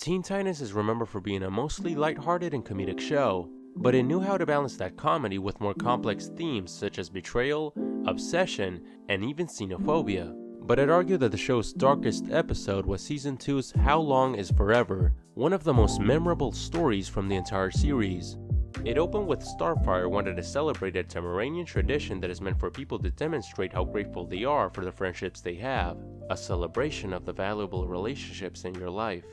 Teen Titans is remembered for being a mostly lighthearted and comedic show, but it knew how to balance that comedy with more complex themes such as betrayal, obsession, and even xenophobia. But I'd argue that the show's darkest episode was Season 2's How Long is Forever, one of the most memorable stories from the entire series. It opened with Starfire wanting to celebrate a Tamaranian tradition that is meant for people to demonstrate how grateful they are for the friendships they have, a celebration of the valuable relationships in your life.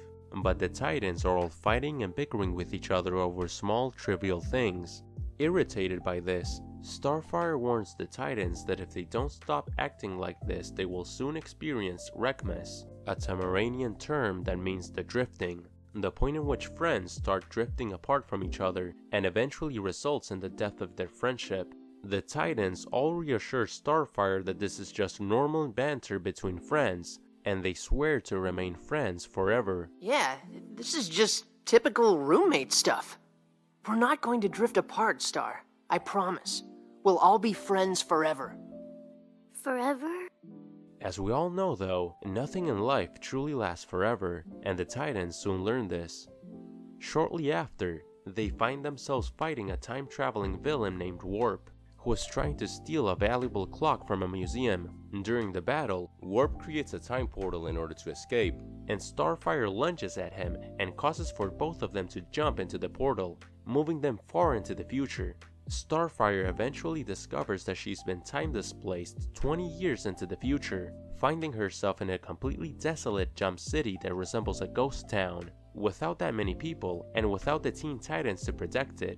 But the Titans are all fighting and bickering with each other over small, trivial things. Irritated by this, Starfire warns the Titans that if they don't stop acting like this, they will soon experience Wreckmas, a Tamaranian term that means the drifting, the point in which friends start drifting apart from each other and eventually results in the death of their friendship. The Titans all reassure Starfire that this is just normal banter between friends, and they swear to remain friends forever. Yeah, this is just typical roommate stuff. We're not going to drift apart, Star. I promise. We'll all be friends forever. Forever? As we all know though, nothing in life truly lasts forever, and the Titans soon learn this. Shortly after, they find themselves fighting a time-traveling villain named Warp, who is trying to steal a valuable clock from a museum. During the battle, Warp creates a time portal in order to escape, and Starfire lunges at him and causes for both of them to jump into the portal, moving them far into the future. Starfire eventually discovers that she's been time displaced 20 years into the future, finding herself in a completely desolate jump city that resembles a ghost town, without that many people and without the Teen Titans to protect it.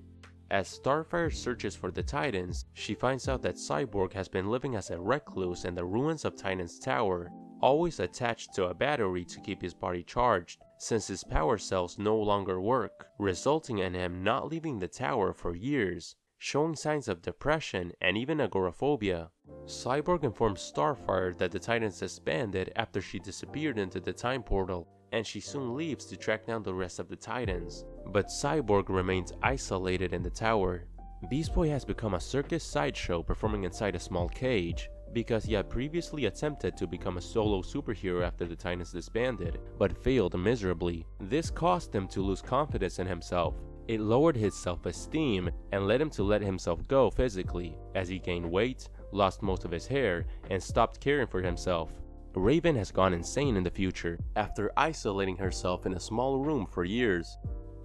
As Starfire searches for the Titans, she finds out that Cyborg has been living as a recluse in the ruins of Titan's Tower, always attached to a battery to keep his body charged, since his power cells no longer work, resulting in him not leaving the tower for years, showing signs of depression and even agoraphobia. Cyborg informs Starfire that the Titans disbanded after she disappeared into the time portal, and she soon leaves to track down the rest of the Titans. But Cyborg remains isolated in the tower. Beast Boy has become a circus sideshow performing inside a small cage, because he had previously attempted to become a solo superhero after the Titans disbanded, but failed miserably. This caused him to lose confidence in himself. It lowered his self-esteem and led him to let himself go physically, as he gained weight, lost most of his hair, and stopped caring for himself. Raven has gone insane in the future after isolating herself in a small room for years.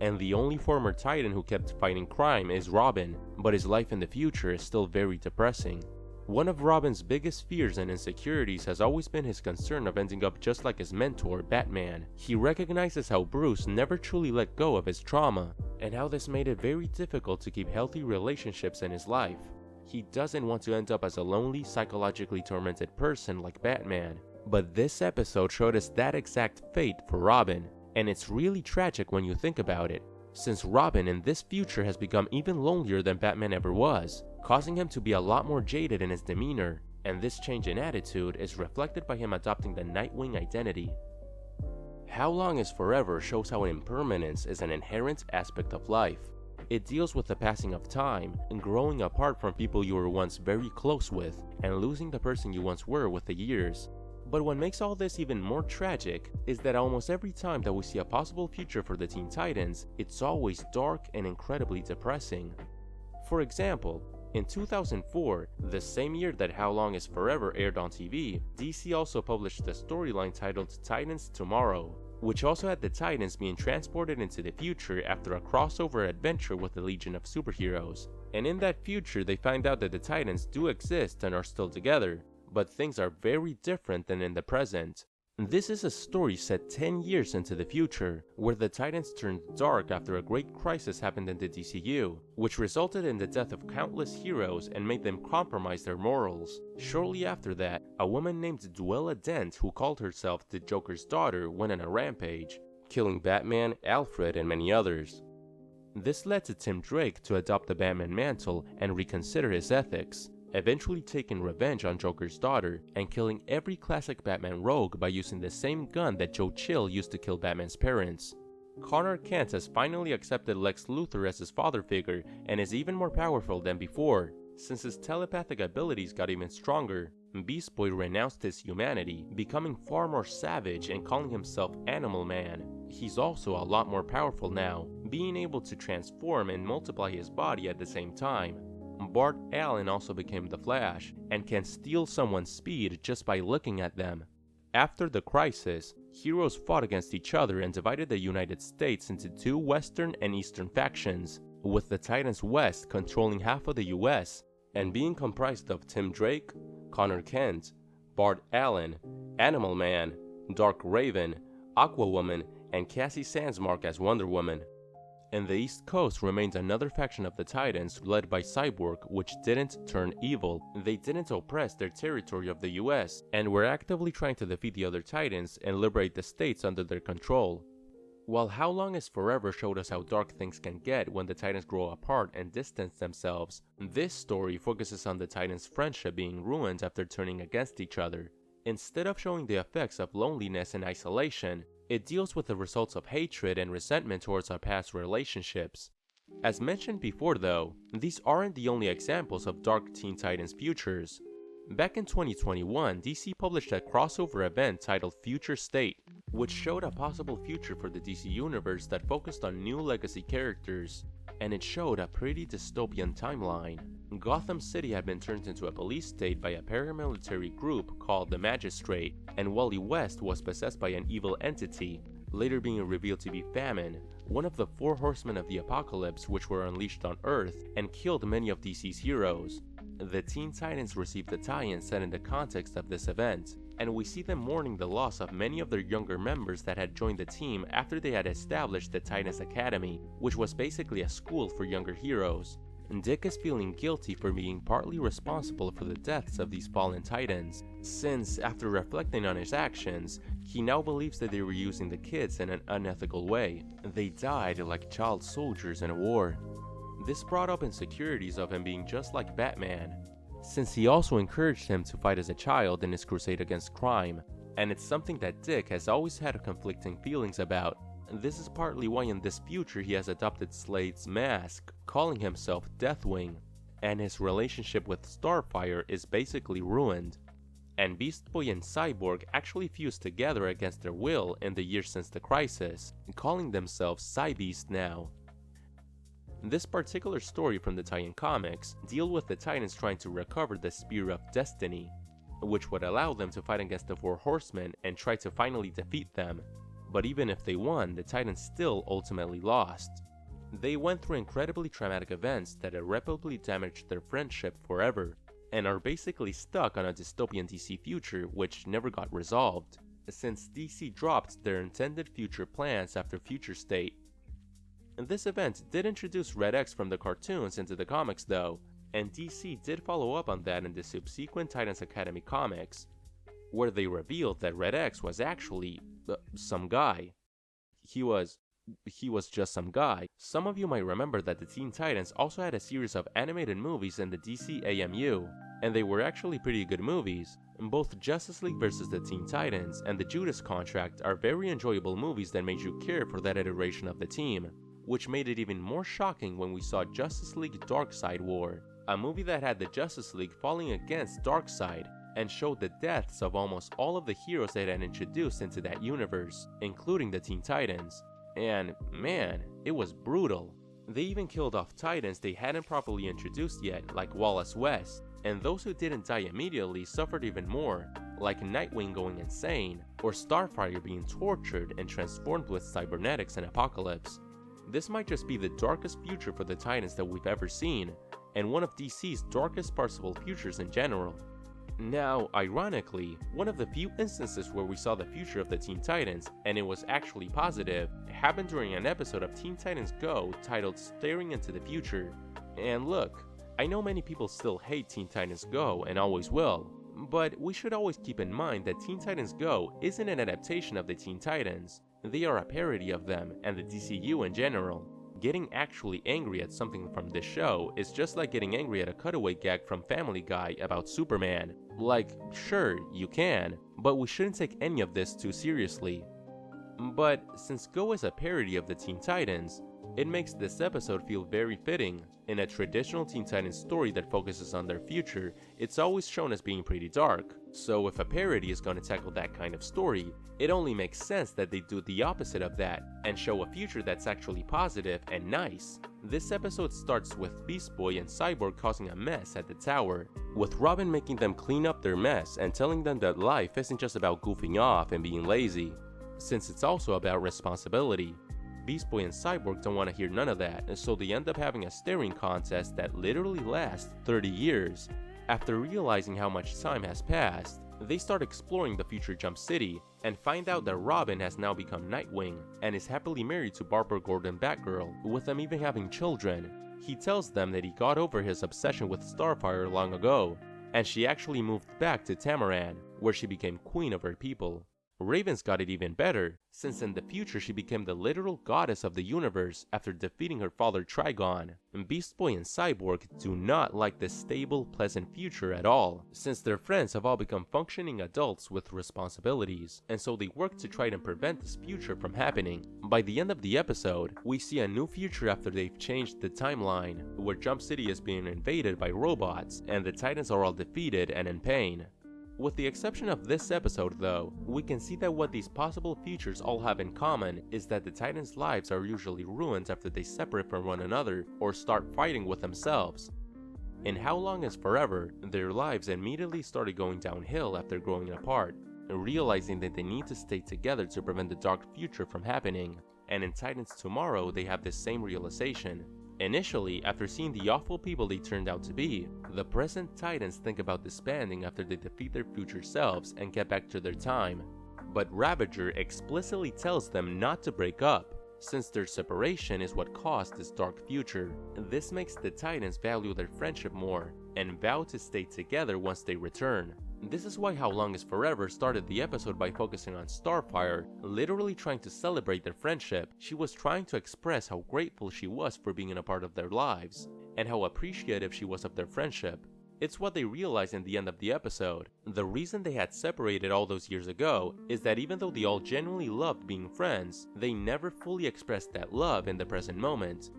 And the only former Titan who kept fighting crime is Robin, but his life in the future is still very depressing. One of Robin's biggest fears and insecurities has always been his concern of ending up just like his mentor, Batman. He recognizes how Bruce never truly let go of his trauma, and how this made it very difficult to keep healthy relationships in his life. He doesn't want to end up as a lonely, psychologically tormented person like Batman. But this episode showed us that exact fate for Robin, and it's really tragic when you think about it, since Robin in this future has become even lonelier than Batman ever was, causing him to be a lot more jaded in his demeanor, and this change in attitude is reflected by him adopting the Nightwing identity. How Long is Forever shows how impermanence is an inherent aspect of life. It deals with the passing of time and growing apart from people you were once very close with, and losing the person you once were with the years. But what makes all this even more tragic is that almost every time that we see a possible future for the Teen Titans, it's always dark and incredibly depressing. For example, in 2004, the same year that How Long is Forever aired on TV, DC also published a storyline titled Titans Tomorrow, which also had the Titans being transported into the future after a crossover adventure with the Legion of Superheroes. And in that future, they find out that the Titans do exist and are still together, but things are very different than in the present. This is a story set 10 years into the future, where the Titans turned dark after a great crisis happened in the DCU, which resulted in the death of countless heroes and made them compromise their morals. Shortly after that, a woman named Duella Dent, who called herself the Joker's daughter, went on a rampage, killing Batman, Alfred, and many others. This led to Tim Drake to adopt the Batman mantle and reconsider his ethics, eventually taking revenge on Joker's daughter and killing every classic Batman rogue by using the same gun that Joe Chill used to kill Batman's parents. Connor Kent has finally accepted Lex Luthor as his father figure and is even more powerful than before, since his telepathic abilities got even stronger. Beast Boy renounced his humanity, becoming far more savage and calling himself Animal Man. he's also a lot more powerful now, being able to transform and multiply his body at the same time. Bart Allen also became the Flash, and can steal someone's speed just by looking at them. After the Crisis, heroes fought against each other and divided the United States into two Western and Eastern factions, with the Titans West controlling half of the US, and being comprised of Tim Drake, Connor Kent, Bart Allen, Animal Man, Dark Raven, Aquawoman, and Cassie Sandsmark as Wonder Woman. In the East Coast remained another faction of the Titans led by Cyborg, which didn't turn evil. They didn't oppress their territory of the US, and were actively trying to defeat the other Titans and liberate the states under their control. While How Long Is Forever showed us how dark things can get when the Titans grow apart and distance themselves, this story focuses on the Titans' friendship being ruined after turning against each other. Instead of showing the effects of loneliness and isolation, it deals with the results of hatred and resentment towards our past relationships. As mentioned before though, these aren't the only examples of dark Teen Titans futures. Back in 2021, DC published a crossover event titled Future State, which showed a possible future for the DC Universe that focused on new legacy characters, and it showed a pretty dystopian timeline. Gotham City had been turned into a police state by a paramilitary group called the Magistrate, and Wally West was possessed by an evil entity, later being revealed to be Famine, one of the four horsemen of the apocalypse which were unleashed on Earth and killed many of DC's heroes. The Teen Titans received a tie-in set in the context of this event, and we see them mourning the loss of many of their younger members that had joined the team after they had established the Titans Academy, which was basically a school for younger heroes. Dick is feeling guilty for being partly responsible for the deaths of these fallen Titans, since, after reflecting on his actions, he now believes that they were using the kids in an unethical way. They died like child soldiers in a war. This brought up insecurities of him being just like Batman, since he also encouraged him to fight as a child in his crusade against crime, and it's something that Dick has always had conflicting feelings about. This is partly why in this future he has adopted Slade's mask, calling himself Deathwing, and his relationship with Starfire is basically ruined. And Beast Boy and Cyborg actually fused together against their will in the years since the Crisis, calling themselves Cybeast now. This particular story from the tie-in comics deals with the Titans trying to recover the Spear of Destiny, which would allow them to fight against the Four Horsemen and try to finally defeat them. But even if they won, the Titans still ultimately lost. They went through incredibly traumatic events that irreparably damaged their friendship forever, and are basically stuck on a dystopian DC future which never got resolved, since DC dropped their intended future plans after Future State. This event did introduce Red X from the cartoons into the comics though, and DC did follow up on that in the subsequent Titans Academy comics, where they revealed that Red X was actually some guy. He was just some guy. Some of you might remember that the Teen Titans also had a series of animated movies in the DC AMU, and they were actually pretty good movies. Both Justice League vs. the Teen Titans and the Judas Contract are very enjoyable movies that made you care for that iteration of the team, which made it even more shocking when we saw Justice League Darkseid War, a movie that had the Justice League falling against Darkseid, and showed the deaths of almost all of the heroes they had introduced into that universe, including the Teen Titans. And man, it was brutal. They even killed off Titans they hadn't properly introduced yet, like Wallace West, and those who didn't die immediately suffered even more, like Nightwing going insane, or Starfire being tortured and transformed with cybernetics in Apocalypse. This might just be the darkest future for the Titans that we've ever seen, and one of DC's darkest possible futures in general. Now, ironically, one of the few instances where we saw the future of the Teen Titans, and it was actually positive, happened during an episode of Teen Titans Go titled Staring into the Future. And look, I know many people still hate Teen Titans Go and always will, but we should always keep in mind that Teen Titans Go isn't an adaptation of the Teen Titans. They are a parody of them and the DCU in general. Getting actually angry at something from this show is just like getting angry at a cutaway gag from Family Guy about Superman. Like, sure, you can, but we shouldn't take any of this too seriously. But since Go is a parody of the Teen Titans, it makes this episode feel very fitting. In a traditional Teen Titans story that focuses on their future, it's always shown as being pretty dark. So if a parody is going to tackle that kind of story, it only makes sense that they do the opposite of that and show a future that's actually positive and nice. This episode starts with Beast Boy and Cyborg causing a mess at the tower, with Robin making them clean up their mess and telling them that life isn't just about goofing off and being lazy, since it's also about responsibility. Beast Boy and Cyborg don't want to hear none of that, and so they end up having a staring contest that literally lasts 30 years. After realizing how much time has passed, they start exploring the future Jump City and find out that Robin has now become Nightwing and is happily married to Barbara Gordon Batgirl, with them even having children. He tells them that he got over his obsession with Starfire long ago, and she actually moved back to Tamaran, where she became queen of her people. Raven's got it even better, since in the future she became the literal goddess of the universe after defeating her father Trigon. Beast Boy and Cyborg do not like this stable, pleasant future at all, since their friends have all become functioning adults with responsibilities, and so they work to try to prevent this future from happening. By the end of the episode, we see a new future after they've changed the timeline, where Jump City is being invaded by robots, and the Titans are all defeated and in pain. With the exception of this episode though, we can see that what these possible futures all have in common is that the Titans' lives are usually ruined after they separate from one another or start fighting with themselves. In How Long Is Forever, their lives immediately started going downhill after growing apart, realizing that they need to stay together to prevent the dark future from happening, and in Titans Tomorrow they have this same realization. Initially, after seeing the awful people they turned out to be, the present Titans think about disbanding after they defeat their future selves and get back to their time. But Ravager explicitly tells them not to break up, since their separation is what caused this dark future. This makes the Titans value their friendship more, and vow to stay together once they return. This is why How Long Is Forever started the episode by focusing on Starfire, literally trying to celebrate their friendship. She was trying to express how grateful she was for being a part of their lives, and how appreciative she was of their friendship. It's what they realized in the end of the episode. The reason they had separated all those years ago is that even though they all genuinely loved being friends, they never fully expressed that love in the present moment.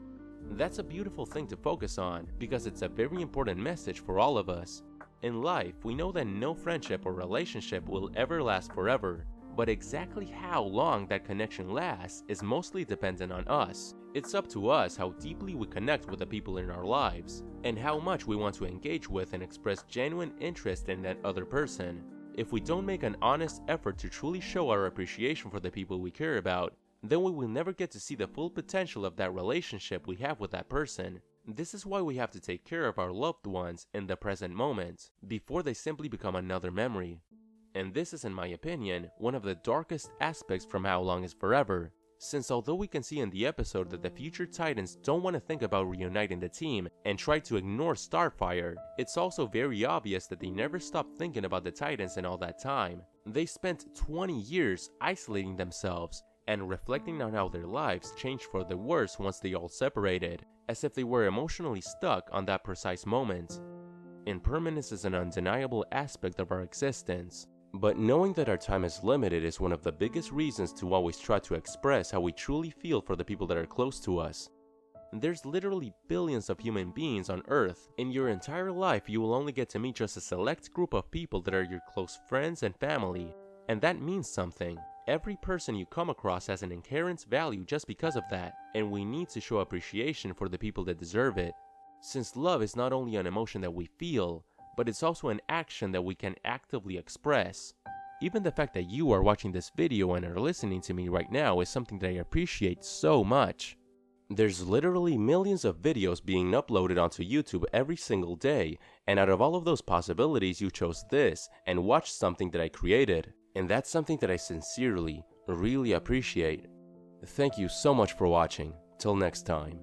That's a beautiful thing to focus on, because it's a very important message for all of us. In life, we know that no friendship or relationship will ever last forever, but exactly how long that connection lasts is mostly dependent on us. It's up to us how deeply we connect with the people in our lives, and how much we want to engage with and express genuine interest in that other person. If we don't make an honest effort to truly show our appreciation for the people we care about, then we will never get to see the full potential of that relationship we have with that person. This is why we have to take care of our loved ones in the present moment, before they simply become another memory. And this is, in my opinion, one of the darkest aspects from How Long Is Forever, since although we can see in the episode that the future Titans don't want to think about reuniting the team and try to ignore Starfire, it's also very obvious that they never stopped thinking about the Titans in all that time. They spent 20 years isolating themselves and reflecting on how their lives changed for the worse once they all separated, as if they were emotionally stuck on that precise moment. Impermanence is an undeniable aspect of our existence, but knowing that our time is limited is one of the biggest reasons to always try to express how we truly feel for the people that are close to us. There's literally billions of human beings on Earth. In your entire life, you will only get to meet just a select group of people that are your close friends and family, and that means something. Every person you come across has an inherent value just because of that, and we need to show appreciation for the people that deserve it. Since love is not only an emotion that we feel, but it's also an action that we can actively express. Even the fact that you are watching this video and are listening to me right now is something that I appreciate so much. There's literally millions of videos being uploaded onto YouTube every single day, and out of all of those possibilities you chose this and watched something that I created. And that's something that I sincerely, really appreciate. Thank you so much for watching. Till next time.